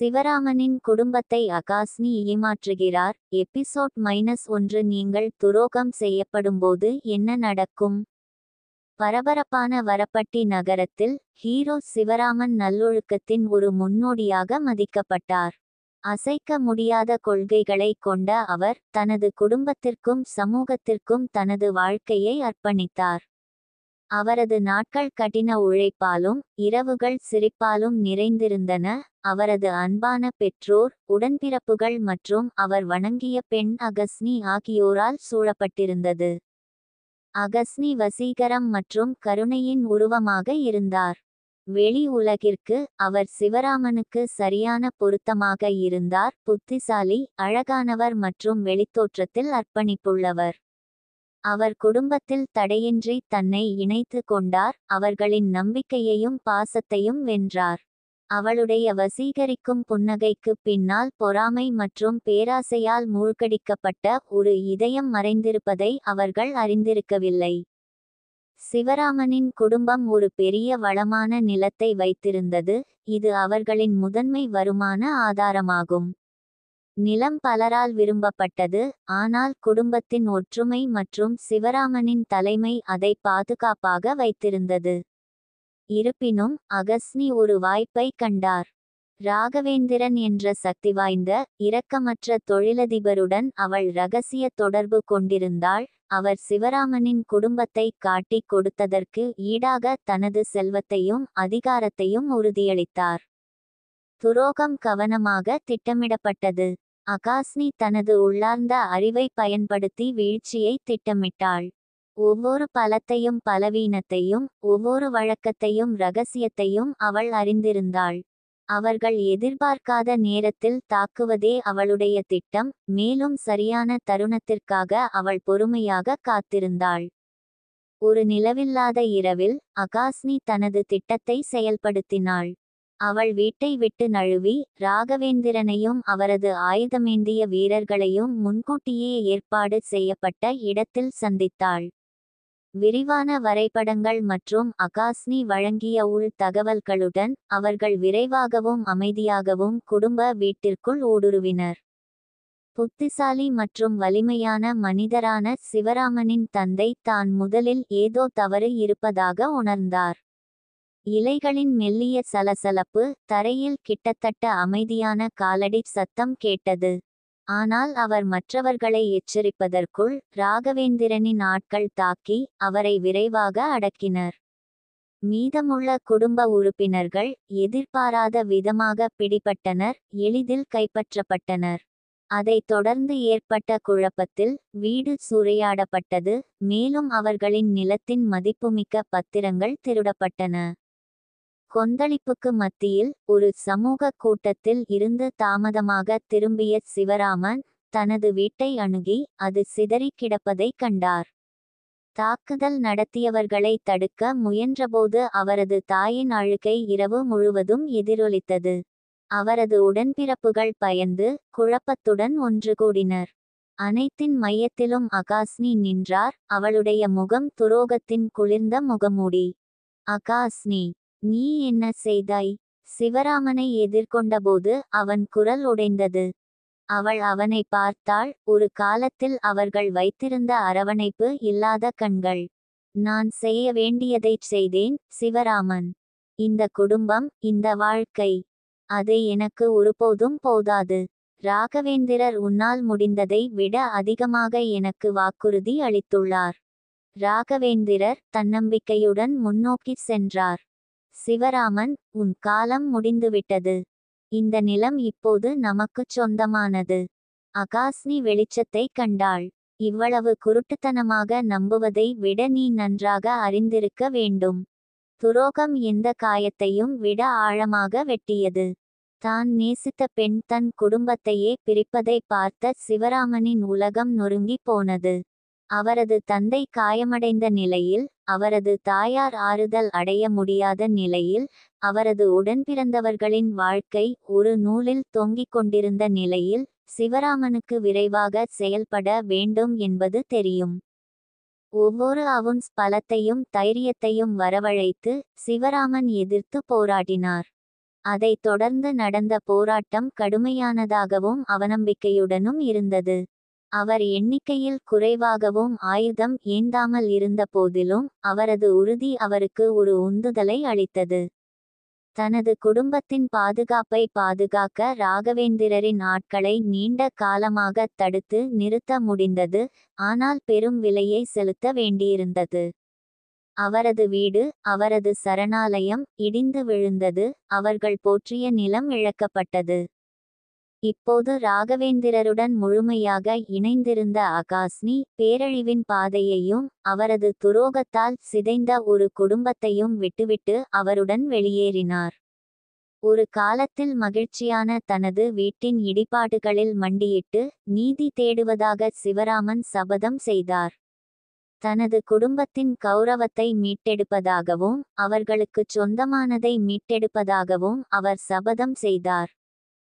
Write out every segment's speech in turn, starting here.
சிவராமனின் குடும்பத்தை அகாஸ்னி ஏமாற்றுகிறார். எபிசோட் -1 நீங்கள் துரோகம் செய்யப்படும்போது என்ன நடக்கும்? பரபரப்பான வரப்பட்டி நகரத்தில் ஹீரோ சிவராமன் நல்லொழுக்கத்தின் ஒரு முன்னோடியாக மதிக்கப்பட்டார். அசைக்க முடியாத கொள்கைகளை கொண்ட அவர் தனது குடும்பத்திற்கும் சமூகத்திற்கும் தனது வாழ்க்கையை அர்ப்பணித்தார். அவரது நாட்கள் கடின உழைப்பாலும் இரவுகள் சிரிப்பாலும் நிறைந்திருந்தன. அவரது அன்பான பெற்றோர், உடன்பிறப்புகள் மற்றும் அவர் வணங்கிய பெண் அகஸ்னி ஆகியோரால் சூழப்பட்டிருந்தது. அகஸ்னி வசீகரம் மற்றும் கருணையின் உருவமாக இருந்தார். வெளி உலகிற்கு அவர் சிவராமனுக்கு சரியான பொருத்தமாக இருந்தார். புத்திசாலி, அழகானவர் மற்றும் வெளித்தோற்றத்தில் அர்ப்பணிப்புள்ளவர். அவர் குடும்பத்தில் தடையின்றி தன்னை இணைத்து கொண்டார். அவர்களின் நம்பிக்கையையும் பாசத்தையும் வென்றார். அவளுடைய வசீகரிக்கும் புன்னகைக்கு பின்னால் பொறாமை மற்றும் பேராசையால் மூழ்கடிக்கப்பட்ட ஒரு இதயம் மறைந்திருப்பதை அவர்கள் அறிந்திருக்கவில்லை. சிவராமனின் குடும்பம் ஒரு பெரிய வளமான நிலத்தை வைத்திருந்தது. இது அவர்களின் முதன்மை வருமான ஆதாரமாகும். நிலம் பலரால் விரும்பப்பட்டது, ஆனால் குடும்பத்தின் ஒற்றுமை மற்றும் சிவராமனின் தலைமை அதை பாதுகாப்பாக வைத்திருந்தது. இருப்பினும் அகஸ்னி ஒரு வாய்ப்பை கண்டார். ராகவேந்திரன் என்ற சக்திவாய்ந்த, இரக்கமற்ற தொழிலதிபருடன் அவள் இரகசிய தொடர்பு கொண்டிருந்தாள். அவர் சிவராமனின் குடும்பத்தை காட்டிக் கொடுத்ததற்கு ஈடாக தனது செல்வத்தையும் அதிகாரத்தையும் உறுதியளித்தார். துரோகம் கவனமாக திட்டமிடப்பட்டது. அகாஸ்னி தனது உள்ளார்ந்த அறிவை பயன்படுத்தி வீழ்ச்சியை திட்டமிட்டாள். ஒவ்வொரு பலத்தையும் பலவீனத்தையும், ஒவ்வொரு வழக்கத்தையும் இரகசியத்தையும் அவள் அறிந்திருந்தாள். அவர்கள் எதிர்பார்க்காத நேரத்தில் தாக்குவதே அவளுடைய திட்டம். மேலும் சரியான தருணத்திற்காக அவள் பொறுமையாக காத்திருந்தாள். ஒரு நிலவில்லாத இரவில் அகாஸ்னி தனது திட்டத்தை செயல்படுத்தினாள். அவள் வீட்டை விட்டு நழுவி ராகவேந்திரனையும் அவரது ஆயுதமேந்திய வீரர்களையும் முன்கூட்டியே ஏற்பாடு செய்யப்பட்ட இடத்தில் சந்தித்தாள். விரிவான வரைபடங்கள் மற்றும் அகாஸ்னி வழங்கிய உள் தகவல்களுடன் அவர்கள் விரைவாகவும் அமைதியாகவும் குடும்ப வீட்டிற்குள் ஊடுருவினர். புத்திசாலி மற்றும் வலிமையான மனிதரான சிவராமனின் தந்தை தான் முதலில் ஏதோ தவறு இருப்பதாக உணர்ந்தார். இலைகளின் மெல்லிய சலசலப்பு, தரையில் கிட்டத்தட்ட அமைதியான காலடி சத்தம் கேட்டது. ஆனால் அவர் மற்றவர்களை எச்சரிப்பதற்குள் ராகவேந்திரனின் ஆட்கள் தாக்கி அவரை விரைவாக அடக்கினர். மீதமுள்ள குடும்ப உறுப்பினர்கள் எதிர்பாராத விதமாக பிடிபட்டனர், எளிதில் கைப்பற்றப்பட்டனர். அதைத் தொடர்ந்து ஏற்பட்ட குழப்பத்தில் வீடு சூறையாடப்பட்டது, மேலும் அவர்களின் நிலத்தின் மதிப்புமிக்க பத்திரங்கள் திருடப்பட்டன. கொந்தளிப்புக்கு மத்தியில் ஒரு சமூக கூட்டத்தில் இருந்து தாமதமாக திரும்பிய சிவராமன் தனது வீட்டை அணுகி அது சிதறி கிடப்பதைக் கண்டார். தாக்குதல் நடத்தியவர்களை தடுக்க முயன்றபோது அவரது தாயின் அழுகை இரவு முழுவதும் எதிரொலித்தது. அவரது உடன்பிறப்புகள் பயந்து குழப்பத்துடன் ஒன்று கூடினர். அனைத்தின் மையத்திலும் அகாஸ்னி நின்றார், அவளுடைய முகம் துரோகத்தின் குளிர்ந்த முகமூடி. அகாஸ்னி, நீ என்ன செய்தாய்? சிவராமனை எதிர்கொண்டபோது அவன் குரல் உடைந்தது. அவள் அவனை பார்த்தாள், ஒரு காலத்தில் அவர்கள் வைத்திருந்த அரவணைப்பு இல்லாத கண்கள். நான் செய்ய வேண்டியதைச் செய்தேன், சிவராமன். இந்த குடும்பம், இந்த வாழ்க்கை, அது எனக்கு ஒருபோதும் போதாது. ராகவேந்திரர் உன்னால் முடிந்ததை விட அதிகமாக எனக்கு வாக்குறுதி அளித்துள்ளார். ராகவேந்திரர் தன்னம்பிக்கையுடன் முன்னோக்கிச் சென்றார். சிவராமன், உன் காலம் முடிந்துவிட்டது. இந்த நிலம் இப்போது நமக்குச் சொந்தமானது. அகாஸ்னி வெளிச்சத்தை கண்டாள். இவ்வளவு குருட்டுத்தனமாக நம்புவதை விட நீ நன்றாக அறிந்திருக்க வேண்டும். துரோகம் எந்த காயத்தையும் விட ஆழமாக வெட்டியது. தான் நேசித்த பெண் தன் குடும்பத்தையே பிரிப்பதை பார்த்த சிவராமனின் உலகம் நொறுங்கி போனது. அவரது தந்தை காயமடைந்த நிலையில், அவரது தாயார் ஆறுதல் அடைய முடியாத நிலையில், அவரது உடன்பிறந்தவர்களின் வாழ்க்கை ஒரு நூலில் தொங்கிக் கொண்டிருந்த நிலையில், சிவராமனுக்கு விரைவாக செயல்பட வேண்டும் என்பது தெரியும். ஒவ்வொரு அவுன்ஸ் பலத்தையும் தைரியத்தையும் வரவழைத்து சிவராமன் எதிர்த்து போராடினார். அதைத் தொடர்ந்து நடந்த போராட்டம் கடுமையானதாகவும் அவநம்பிக்கையுடனும் இருந்தது. அவர் எண்ணிக்கையில் குறைவாகவும் ஆயுதம் ஏந்தாமல் இருந்த போதிலும் அவரது உறுதி அவருக்கு ஒரு உந்துதலை அளித்தது. தனது குடும்பத்தின் பாதுகாப்பை பாதுகாக்க ராகவேந்திரரின் ஆட்களை நீண்ட காலமாக தடுத்து நிறுத்த முடிந்தது, ஆனால் பெரும் விலையை செலுத்த வேண்டியிருந்தது. அவரது வீடு, அவரது சரணாலயம் இடிந்து விழுந்தது, அவர்கள் போற்றிய நிலம் இழக்கப்பட்டது. இப்போது ராகவேந்திரருடன் முழுமையாக இணைந்திருந்த அகாஸ்னி பேரழிவின் பாதையையும் அவரது துரோகத்தால் சிதைந்த ஒரு குடும்பத்தையும் விட்டுவிட்டு அவருடன் வெளியேறினார். ஒரு காலத்தில் மகிழ்ச்சியான தனது வீட்டின் இடிபாடுகளில் மண்டியிட்டு நீதி தேடுவதாக சிவராமன் சபதம் செய்தார். தனது குடும்பத்தின் கௌரவத்தை மீட்டெடுப்பதாகவும் அவர்களுக்குச் சொந்தமானதை மீட்டெடுப்பதாகவும் அவர் சபதம் செய்தார்.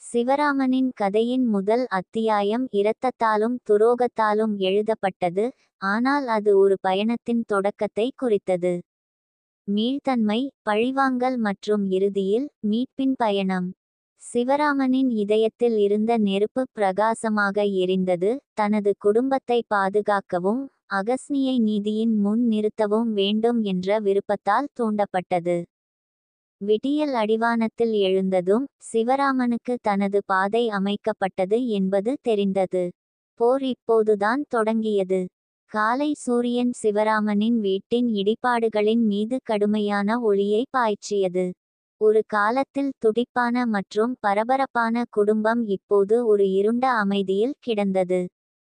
சிவராமனின் கதையின் முதல் அத்தியாயம் இரத்தத்தாலும் துரோகத்தாலும் எழுதப்பட்டது, ஆனால் அது ஒரு பயணத்தின் தொடக்கத்தை குறித்தது. மீள்தன்மை, பழிவாங்கல் மற்றும் இறுதியில் மீட்பின் பயணம். சிவராமனின் இதயத்தில் இருந்த நெருப்பு பிரகாசமாக எரிந்தது, தனது குடும்பத்தை பாதுகாக்கவும் அகஸ்னியை நீதியின் முன் நிறுத்தவும் வேண்டும் என்ற விருப்பத்தால் தூண்டப்பட்டது. விடியல் அடிவானத்தில் எழுந்ததும் சிவராமனுக்கு தனது பாதை அமைக்கப்பட்டது என்பது தெரிந்தது. போர் இப்போதுதான் தொடங்கியது. காலை சூரியன் சிவராமனின் வீட்டின் இடிபாடுகளின் மீது கடுமையான ஒளியை பாய்ச்சியது. ஒரு காலத்தில் துடிப்பான மற்றும் பரபரப்பான குடும்பம் இப்போது ஒரு இருண்ட அமைதியில் கிடந்தது.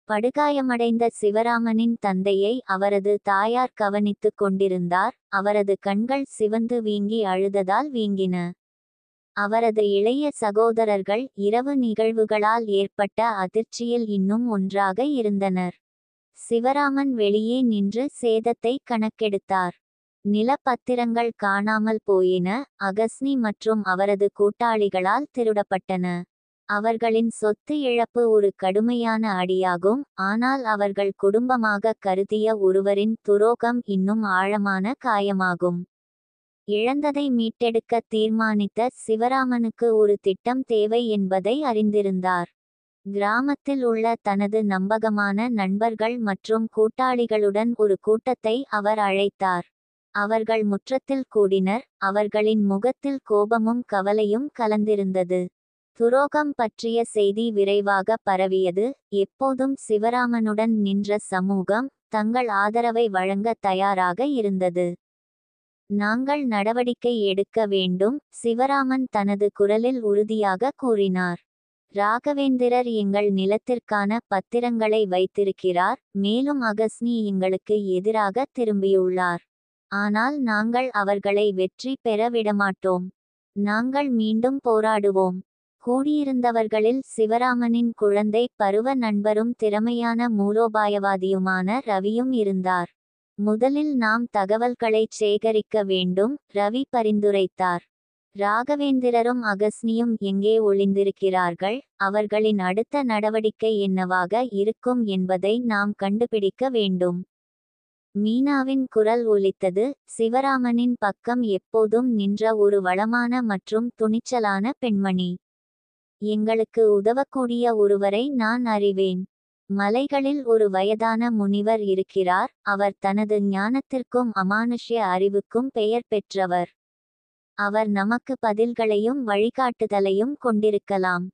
படுகாயமடைந்த சிவராமனின் தந்தையை அவரது தாயார் கவனித்துக் கொண்டிருந்தார், அவரது கண்கள் சிவந்து வீங்கி அழுததால் வீங்கின. அவரது இளைய சகோதரர்கள் இரவு நிகழ்வுகளால் ஏற்பட்ட அதிர்ச்சியில் இன்னும் ஒன்றாக இருந்தனர். சிவராமன் வெளியே நின்று சேதத்தை கணக்கெடுத்தார். நிலப்பத்திரங்கள் காணாமல் போயின, அகஸ்னி மற்றும் அவரது கூட்டாளிகளால் திருடப்பட்டன. அவர்களின் சொத்து இழப்பு ஒரு கடுமையான அடியாகும், ஆனால் அவர்கள் குடும்பமாக கருதிய ஒருவரின் துரோகம் இன்னும் ஆழமான காயமாகும். இழந்ததை மீட்டெடுக்க தீர்மானித்த சிவராமனுக்கு ஒரு திட்டம் தேவை என்பதை அறிந்திருந்தார். கிராமத்தில் உள்ள தனது நம்பகமான நண்பர்கள் மற்றும் கூட்டாளிகளுடன் ஒரு கூட்டத்தை அவர் அழைத்தார். அவர்கள் முற்றத்தில் கூடினர், அவர்களின் முகத்தில் கோபமும் கவலையும் கலந்திருந்தது. துரோகம் பற்றிய செய்தி விரைவாக பரவியது. எப்போதும் சிவராமனுடன் நின்ற சமூகம் தங்கள் ஆதரவை வழங்க தயாராக இருந்தது. நாங்கள் நடவடிக்கை எடுக்க வேண்டும், சிவராமன் தனது குரலில் உறுதியாக கூறினார். ராகவேந்திரர் எங்கள் நிலத்திற்கான பத்திரங்களை வைத்திருக்கிறார், மேலும் அகஸ்னி எங்களுக்கு எதிராக திரும்பியுள்ளார். ஆனால் நாங்கள் அவர்களை வெற்றி பெற விடமாட்டோம். நாங்கள் மீண்டும் போராடுவோம். கூடியிருந்தவர்களில் சிவராமனின் குழந்தை பருவ நண்பரும் திறமையான மூலோபாயவாதியுமான ரவியும் இருந்தார். முதலில் நாம் தகவல்களைச் சேகரிக்க வேண்டும், ரவி பரிந்துரைத்தார். ராகவேந்திரரும் அகஸ்னியும் எங்கே ஒளிந்திருக்கிறார்கள், அவர்களின் அடுத்த நடவடிக்கை என்னவாக இருக்கும் என்பதை நாம் கண்டுபிடிக்க வேண்டும். மீனாவின் குரல் ஒலித்தது, சிவராமனின் பக்கம் எப்போதும் நின்ற ஒரு வளமான மற்றும் துணிச்சலான பெண்மணி. எங்களுக்கு உதவக்கூடிய ஒருவரை நான் அறிவேன். மலைகளில் ஒரு வயதான முனிவர் இருக்கிறார், அவர் தனது ஞானத்திற்கும் அமானுஷ்ய அறிவுக்கும் பெயர் பெற்றவர். அவர் நமக்கு பதில்களையும் வழிகாட்டுதலையும் கொண்டிருக்கலாம்.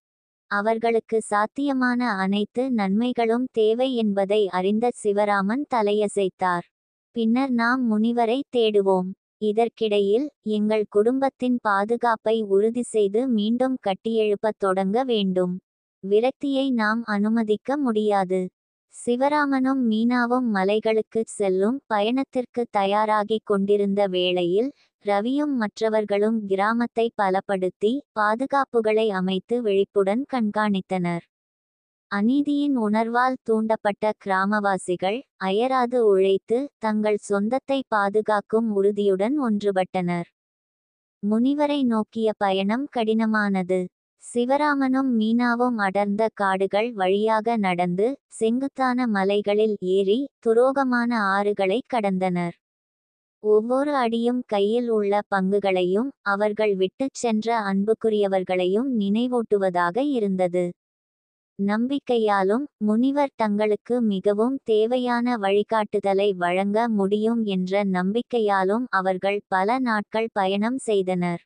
அவர்களுக்கு சாத்தியமான அனைத்து நன்மைகளும் தேவை என்பதை அறிந்த சிவராமன் தலையசைத்தார். பின்னர் நாம் முனிவரை தேடுவோம். இதற்கிடையில் எங்கள் குடும்பத்தின் பாதுகாப்பை உறுதி செய்து மீண்டும் கட்டியெழுப்பத் தொடங்க வேண்டும். விரக்தியை நாம் அனுமதிக்க முடியாது. சிவராமனும் மீனாவும் மலைகளுக்குச் செல்லும் பயணத்திற்கு தயாராகிக் கொண்டிருந்த வேளையில் ரவியும் மற்றவர்களும் கிராமத்தை பலப்படுத்தி பாதுகாப்புகளை அமைத்து விழிப்புடன் கண்காணித்தனர். அநீதியின் உணர்வால் தூண்டப்பட்ட கிராமவாசிகள் அயராது உழைத்து தங்கள் சொந்தத்தை பாதுகாக்கும் உறுதியுடன் ஒன்றுபட்டனர். முனிவரை நோக்கிய பயணம் கடினமானது. சிவராமனும் மீனாவும் அடர்ந்த காடுகள் வழியாக நடந்து செங்குத்தான மலைகளில் ஏறி துரோகமான ஆறுகளை கடந்தனர். ஒவ்வொரு அடியும் கையில் உள்ள பங்குகளையும் அவர்கள் விட்டுச் சென்ற அன்புக்குரியவர்களையும் நினைவூட்டுவதாக இருந்தது. நம்பிக்கையாலும் முனிவர் தங்களுக்கு மிகவும் தேவையான வழிகாட்டுதலை வழங்க முடியும் என்ற நம்பிக்கையாலும் அவர்கள் பல நாட்கள் பயணம் செய்தனர்.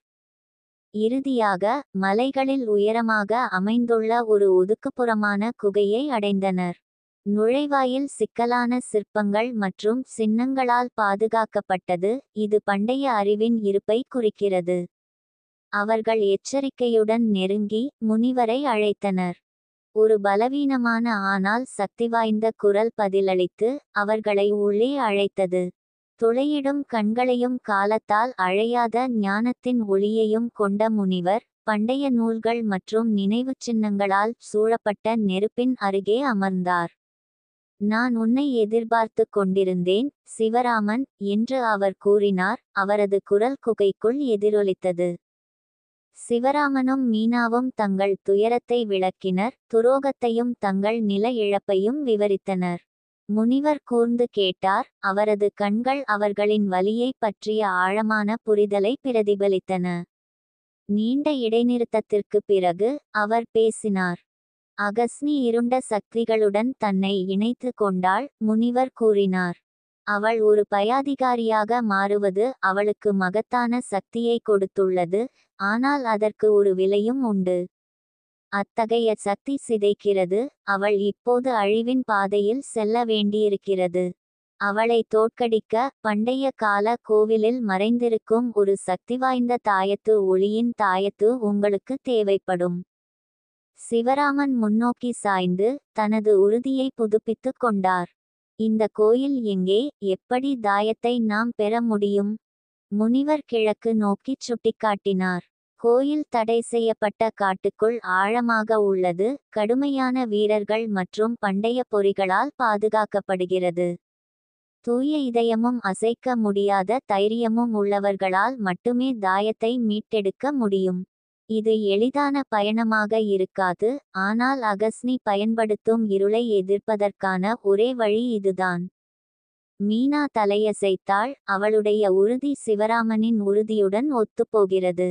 இறுதியாக மலைகளில் உயரமாக அமைந்துள்ள ஒரு ஒதுக்குப்புறமான குகையை அடைந்தனர். நுழைவாயில் சிக்கலான சிற்பங்கள் மற்றும் சின்னங்களால் பாதுகாக்கப்பட்டது, இது பண்டைய அறிவின் இருப்பை குறிக்கிறது. அவர்கள் எச்சரிக்கையுடன் நெருங்கி முனிவரை அழைத்தனர். ஒரு பலவீனமான ஆனால் சக்திவாய்ந்த குரல் பதிலளித்து அவர்களை உள்ளே அழைத்தது. துளையிடும் கண்களையும் காலத்தால் அழையாத ஞானத்தின் ஒளியையும் கொண்ட முனிவர் பண்டைய நூல்கள் மற்றும் நினைவுச் சின்னங்களால் சூழப்பட்ட நெருப்பின் அருகே அமர்ந்தார். நான் உன்னை எதிர்பார்த்து கொண்டிருந்தேன், சிவராமன் என்று அவர் கூறினார். அவரது குரல் குகைக்குள் எதிரொலித்தது. சிவராமனும் மீனாவும் தங்கள் துயரத்தை விளக்கினர், துரோகத்தையும் தங்கள் நில இழப்பையும் விவரித்தனர். முனிவர் கூர்ந்து கேட்டார், அவரது கண்கள் அவர்களின் வலியை பற்றிய ஆழமான புரிதலை பிரதிபலித்தன. நீண்ட இடைநிறுத்தத்திற்கு பிறகு அவர் பேசினார். அகஸ்னி இருண்ட சக்திகளுடன் தன்னை இணைத்து கொண்டாள், முனிவர் கூறினார். அவள் ஒரு பயாதிகாரியாக மாறுவது அவளுக்கு மகத்தான சக்தியை கொடுத்துள்ளது, ஆனால் அதற்கு ஒரு விலையும் உண்டு. அத்தகைய சக்தி சிதைக்கிறது, அவள் இப்போது அழிவின் பாதையில் செல்ல வேண்டியிருக்கிறது. அவளை தோற்கடிக்க பண்டைய கால கோவிலில் மறைந்திருக்கும் ஒரு சக்திவாய்ந்த தாயத்து ஒளியின் தாயத்து உங்களுக்கு தேவைப்படும். சிவராமன் முன்னோக்கி சாய்ந்து தனது உறுதியை புதுப்பித்து கொண்டார். இந்த கோயில் எங்கே, எப்படி தாயத்தை நாம் பெற முடியும்? முனிவர் கிழக்கு நோக்கிச் சுட்டிக்காட்டினார். கோயில் தடை செய்யப்பட்ட காட்டுக்குள் ஆழமாக உள்ளது, கடுமையான வீரர்கள் மற்றும் பண்டைய பொறிகளால் பாதுகாக்கப்படுகிறது. தூய இதயமும் அசைக்க முடியாத தைரியமும் உள்ளவர்களால் மட்டுமே தாயத்தை மீட்டெடுக்க முடியும். இது எளிதான பயணமாக இருக்காது, ஆனால் அகஸ்னி பயன்படுத்தும் இருளை எதிர்ப்பதற்கான ஒரே வழி இதுதான். மீனா தலையசைத்தாள், அவளுடைய உறுதி சிவராமனின் உறுதியுடன் ஒத்துப்போகிறது.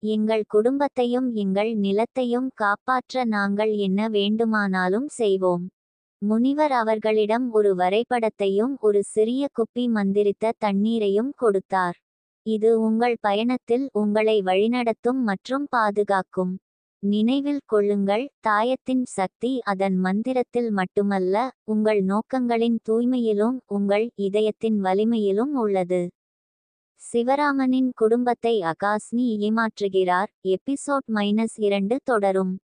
எங்கள் குடும்பத்தையும் எங்கள் நிலத்தையும் காப்பாற்ற நாங்கள் என்ன வேண்டுமானாலும் செய்வோம். முனிவர் அவர்களிடம் ஒரு வரைபடத்தையும் ஒரு சிறிய குப்பி மந்திரித்த தண்ணீரையும் கொடுத்தார். இது உங்கள் பயணத்தில் உங்களை வழிநடத்தும் மற்றும் பாதுகாக்கும். நினைவில் கொள்ளுங்கள், தாயத்தின் சக்தி அதன் மந்திரத்தில் மட்டுமல்ல, உங்கள் நோக்கங்களின் தூய்மையிலும் உங்கள் இதயத்தின் வலிமையிலும் உள்ளது. சிவராமனின் குடும்பத்தை அகாஸ்னி ஏமாற்றுகிறார். எபிசோட் -2 தொடரும்.